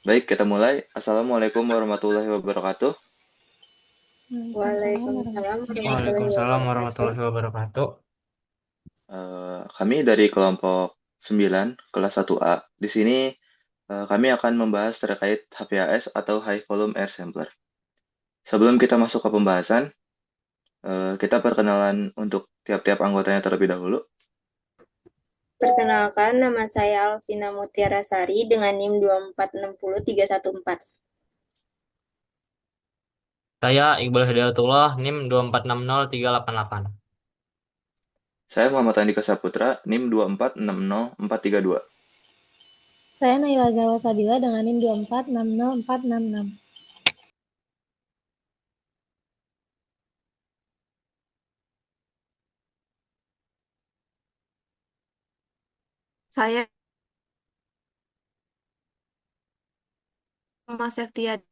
Baik, kita mulai. Assalamualaikum warahmatullahi wabarakatuh. Waalaikumsalam warahmatullahi Waalaikumsalam wabarakatuh. warahmatullahi wabarakatuh. Kami dari kelompok 9, kelas 1A. Di sini kami akan membahas terkait HPAS atau High Volume Air Sampler. Sebelum kita masuk ke pembahasan, kita perkenalan untuk tiap-tiap anggotanya terlebih dahulu. Perkenalkan, nama saya Alvina Mutiara Sari dengan NIM 2460314. Saya Iqbal Hidayatullah, NIM 2460388. Saya Muhammad Andika Saputra, NIM 2460432. Saya Naila Zawa Sabila dengan NIM 2460466. Saya Muhammad Seftia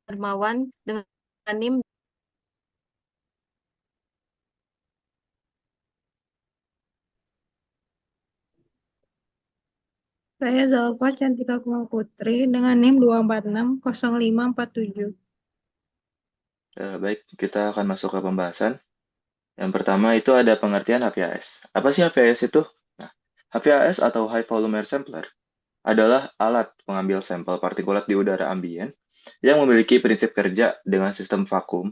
Darmawan dengan NIM. Saya Zalfa Cantika Kumar Putri dengan NIM 2460547. Baik, kita akan masuk ke pembahasan. Yang pertama itu ada pengertian HPAS. Apa sih HPAS itu? Nah, HPAS atau High Volume Air Sampler adalah alat pengambil sampel partikulat di udara ambien yang memiliki prinsip kerja dengan sistem vakum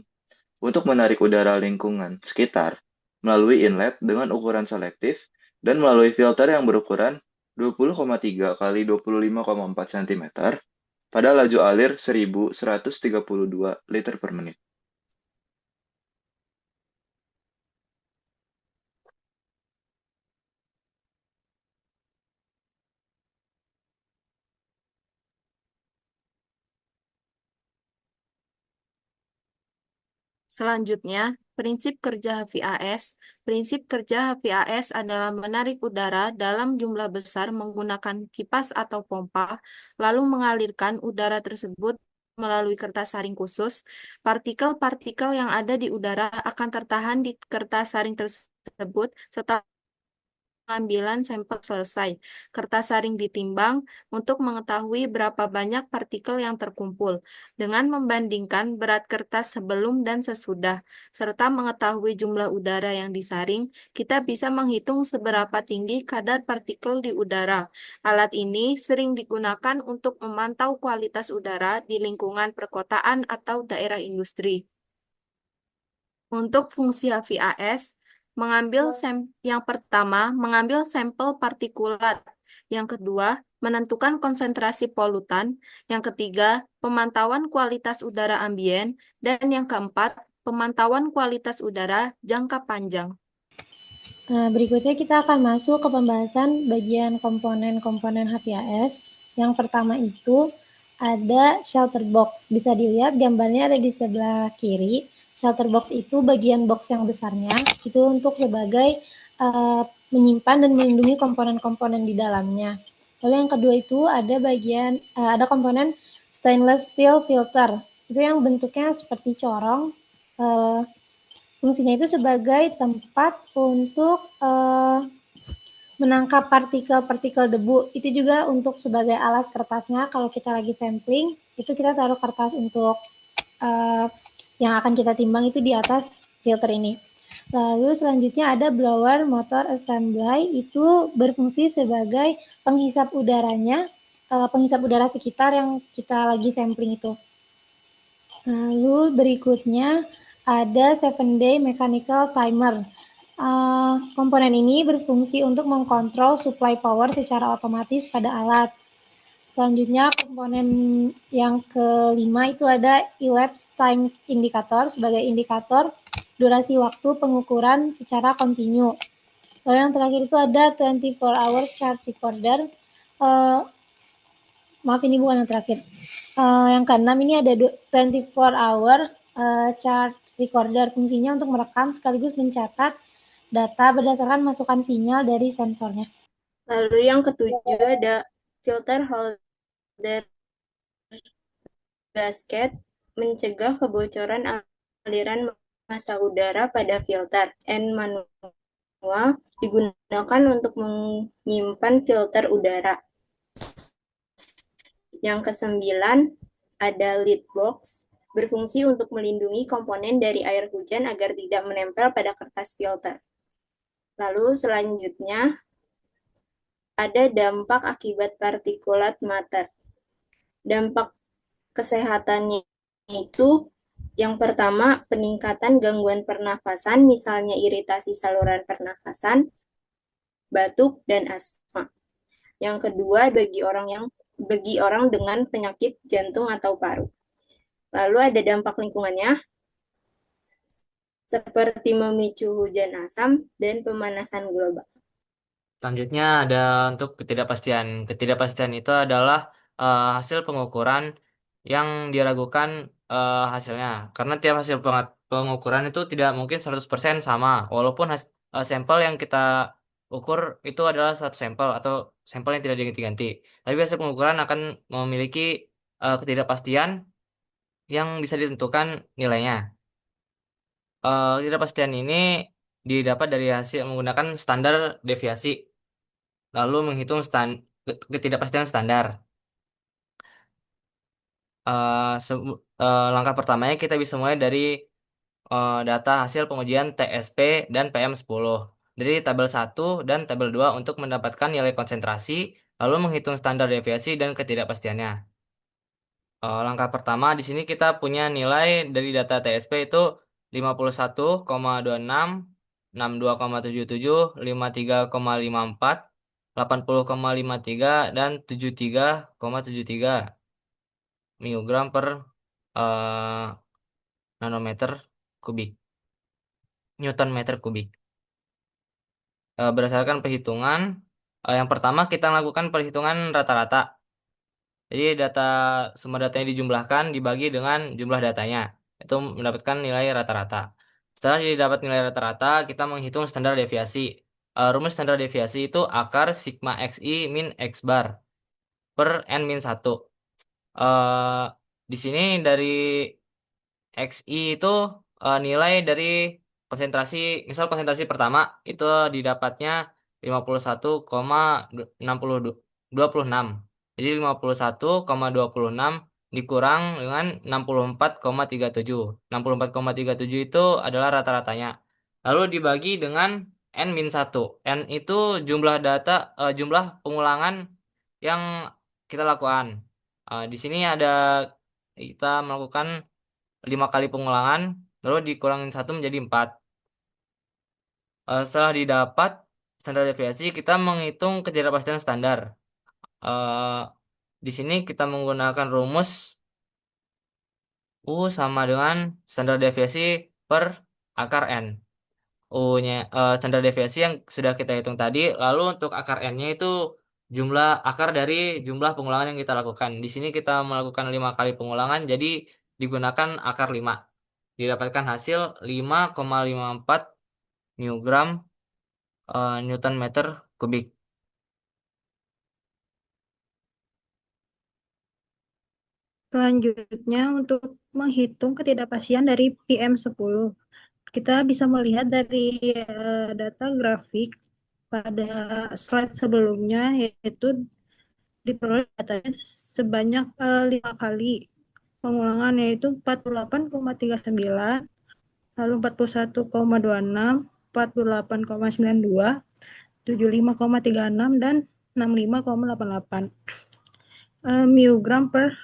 untuk menarik udara lingkungan sekitar melalui inlet dengan ukuran selektif dan melalui filter yang berukuran 20,3 kali 25,4 cm pada laju alir 1132 liter per menit. Selanjutnya, prinsip kerja HVAS. Prinsip kerja HVAS adalah menarik udara dalam jumlah besar menggunakan kipas atau pompa, lalu mengalirkan udara tersebut melalui kertas saring khusus. Partikel-partikel yang ada di udara akan tertahan di kertas saring tersebut setelah pengambilan sampel selesai. Kertas saring ditimbang untuk mengetahui berapa banyak partikel yang terkumpul, dengan membandingkan berat kertas sebelum dan sesudah, serta mengetahui jumlah udara yang disaring, kita bisa menghitung seberapa tinggi kadar partikel di udara. Alat ini sering digunakan untuk memantau kualitas udara di lingkungan perkotaan atau daerah industri. Untuk fungsi HVAS, yang pertama, mengambil sampel partikulat. Yang kedua, menentukan konsentrasi polutan. Yang ketiga, pemantauan kualitas udara ambien. Dan yang keempat, pemantauan kualitas udara jangka panjang. Nah, berikutnya kita akan masuk ke pembahasan bagian komponen-komponen HPAS. Yang pertama itu ada shelter box. Bisa dilihat gambarnya ada di sebelah kiri. Shelter box itu bagian box yang besarnya, itu untuk sebagai menyimpan dan melindungi komponen-komponen di dalamnya. Lalu yang kedua itu ada komponen stainless steel filter. Itu yang bentuknya seperti corong. Fungsinya itu sebagai tempat untuk menangkap partikel-partikel debu. Itu juga untuk sebagai alas kertasnya. Kalau kita lagi sampling, itu kita taruh kertas untuk yang akan kita timbang itu di atas filter ini. Lalu selanjutnya ada blower motor assembly, itu berfungsi sebagai penghisap udaranya, penghisap udara sekitar yang kita lagi sampling itu. Lalu berikutnya ada 7-day mechanical timer. Komponen ini berfungsi untuk mengkontrol supply power secara otomatis pada alat. Selanjutnya komponen yang kelima itu ada elapsed time indicator sebagai indikator durasi waktu pengukuran secara kontinu. Lalu yang terakhir itu ada 24-hour charge recorder. Maaf, ini bukan yang terakhir. Yang keenam ini ada 24-hour chart recorder. Fungsinya untuk merekam sekaligus mencatat data berdasarkan masukan sinyal dari sensornya. Lalu yang ketujuh ada filter holder gasket, mencegah kebocoran aliran massa udara pada filter. N manual digunakan untuk menyimpan filter udara. Yang kesembilan ada lid box, berfungsi untuk melindungi komponen dari air hujan agar tidak menempel pada kertas filter. Lalu selanjutnya ada dampak akibat partikulat mater. Dampak kesehatannya itu yang pertama peningkatan gangguan pernafasan, misalnya iritasi saluran pernafasan, batuk, dan asma. Yang kedua bagi orang dengan penyakit jantung atau paru. Lalu ada dampak lingkungannya seperti memicu hujan asam dan pemanasan global. Selanjutnya ada untuk ketidakpastian. Ketidakpastian itu adalah hasil pengukuran yang diragukan hasilnya. Karena tiap hasil pengukuran itu tidak mungkin 100% sama. Walaupun sampel yang kita ukur itu adalah satu sampel atau sampel yang tidak diganti-ganti. Tapi hasil pengukuran akan memiliki ketidakpastian yang bisa ditentukan nilainya. Ketidakpastian ini didapat dari hasil menggunakan standar deviasi, lalu menghitung ketidakpastian standar. Langkah pertamanya kita bisa mulai dari data hasil pengujian TSP dan PM10 dari tabel 1 dan tabel 2 untuk mendapatkan nilai konsentrasi, lalu menghitung standar deviasi dan ketidakpastiannya. Langkah pertama di sini kita punya nilai dari data TSP itu 51,26, 62,77, 53,54, 80,53, dan 73,73 microgram per eh, nanometer kubik, newton meter kubik. Berdasarkan perhitungan, yang pertama kita lakukan perhitungan rata-rata. Jadi sumber datanya dijumlahkan dibagi dengan jumlah datanya. Itu mendapatkan nilai rata-rata. Setelah didapat nilai rata-rata, kita menghitung standar deviasi. Rumus standar deviasi itu akar sigma xi min x bar per n min 1. Di sini dari xi itu nilai dari konsentrasi, misal konsentrasi pertama itu didapatnya 51,26. Jadi 51,26 dikurang dengan 64,37. 64,37 itu adalah rata-ratanya. Lalu dibagi dengan n-1. N itu jumlah pengulangan yang kita lakukan. Di sini kita melakukan 5 kali pengulangan, lalu dikurangin 1 menjadi 4. Setelah didapat standar deviasi, kita menghitung ketidakpastian standar. Di sini kita menggunakan rumus U sama dengan standar deviasi per akar N. U-nya standar deviasi yang sudah kita hitung tadi, lalu untuk akar N-nya itu jumlah akar dari jumlah pengulangan yang kita lakukan. Di sini kita melakukan 5 kali pengulangan, jadi digunakan akar 5. Didapatkan hasil 5,54 microgram newton meter kubik. Selanjutnya, untuk menghitung ketidakpastian dari PM10, kita bisa melihat dari data grafik pada slide sebelumnya, yaitu diperoleh datanya sebanyak 5 kali pengulangan, yaitu 48,39, lalu 41,26, 48,92, 75,36, dan 65,88 microgram per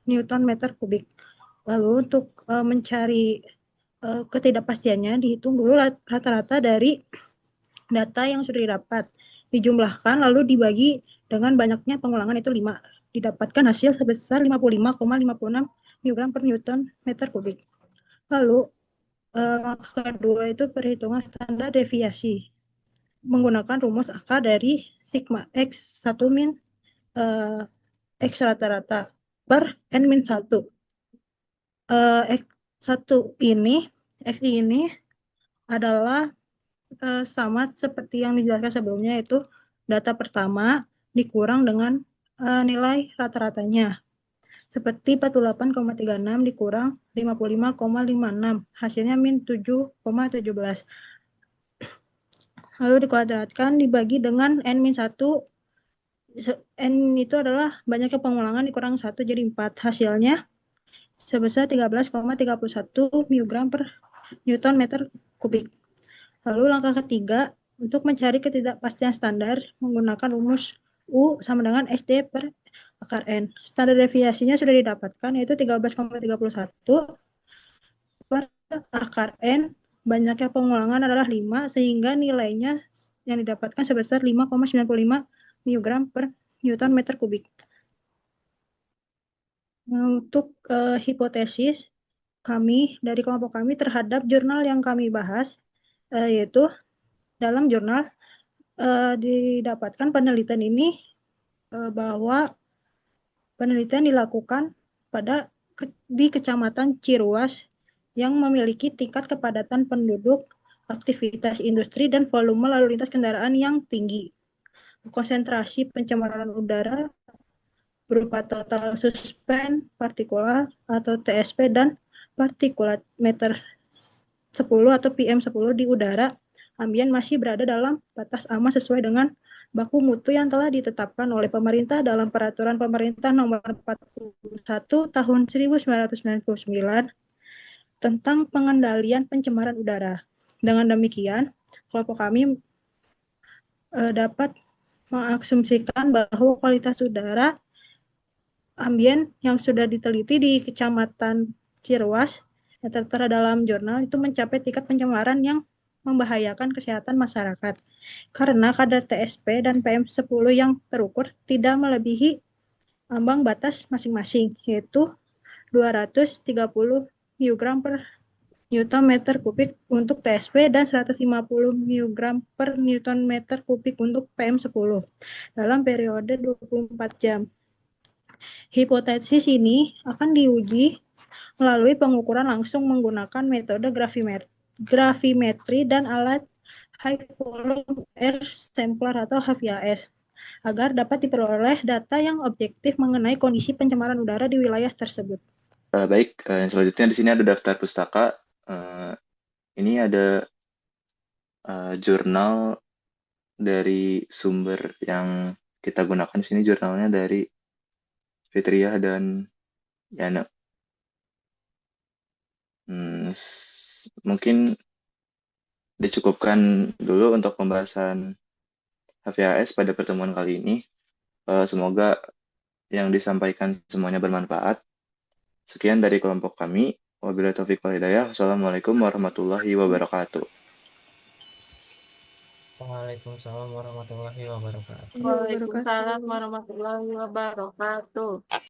newton meter kubik. Lalu untuk mencari ketidakpastiannya, dihitung dulu rata-rata dari data yang sudah didapat, dijumlahkan lalu dibagi dengan banyaknya pengulangan, itu 5. Didapatkan hasil sebesar 55,56 microgram per newton meter kubik. Lalu kedua itu perhitungan standar deviasi menggunakan rumus akar dari sigma x 1 min x rata-rata per n min 1. X ini adalah sama seperti yang dijelaskan sebelumnya, yaitu data pertama dikurang dengan nilai rata-ratanya. Seperti 48,36 dikurang 55,56, hasilnya min 7,17. Lalu dikuadratkan dibagi dengan n min 1 N itu adalah banyaknya pengulangan dikurang 1 jadi 4. Hasilnya sebesar 13,31 mg per Newton meter kubik. Lalu langkah ketiga, untuk mencari ketidakpastian standar menggunakan rumus U sama dengan SD per akar N. Standar deviasinya sudah didapatkan, yaitu 13,31 per akar N. Banyaknya pengulangan adalah 5, sehingga nilainya yang didapatkan sebesar 5,95 mg per Newton meter kubik. Untuk hipotesis kami dari kelompok kami terhadap jurnal yang kami bahas, yaitu dalam jurnal didapatkan penelitian ini bahwa penelitian dilakukan di Kecamatan Ciruas yang memiliki tingkat kepadatan penduduk, aktivitas industri, dan volume lalu lintas kendaraan yang tinggi. Konsentrasi pencemaran udara berupa total suspend partikulat atau TSP dan partikulat meter 10 atau PM10 di udara ambien masih berada dalam batas aman sesuai dengan baku mutu yang telah ditetapkan oleh pemerintah dalam Peraturan Pemerintah Nomor 41 Tahun 1999 tentang pengendalian pencemaran udara. Dengan demikian, kelompok kami dapat mengasumsikan bahwa kualitas udara ambien yang sudah diteliti di Kecamatan Ciruas yang tertera dalam jurnal itu mencapai tingkat pencemaran yang membahayakan kesehatan masyarakat karena kadar TSP dan PM10 yang terukur tidak melebihi ambang batas masing-masing, yaitu 230 mg per Newton meter kubik untuk TSP dan 150 mg per Newton meter kubik untuk PM10 dalam periode 24 jam. Hipotesis ini akan diuji melalui pengukuran langsung menggunakan metode gravimetri dan alat high volume air sampler atau HVAS agar dapat diperoleh data yang objektif mengenai kondisi pencemaran udara di wilayah tersebut. Baik, yang selanjutnya di sini ada daftar pustaka. Ini ada jurnal dari sumber yang kita gunakan di sini, jurnalnya dari Fitriah dan Yana. Mungkin dicukupkan dulu untuk pembahasan HVAS pada pertemuan kali ini. Semoga yang disampaikan semuanya bermanfaat. Sekian dari kelompok kami. Wabillahi taufiq wal hidayah. Wassalamualaikum warahmatullahi wabarakatuh. Waalaikumsalam warahmatullahi wabarakatuh. Waalaikumsalam warahmatullahi wabarakatuh.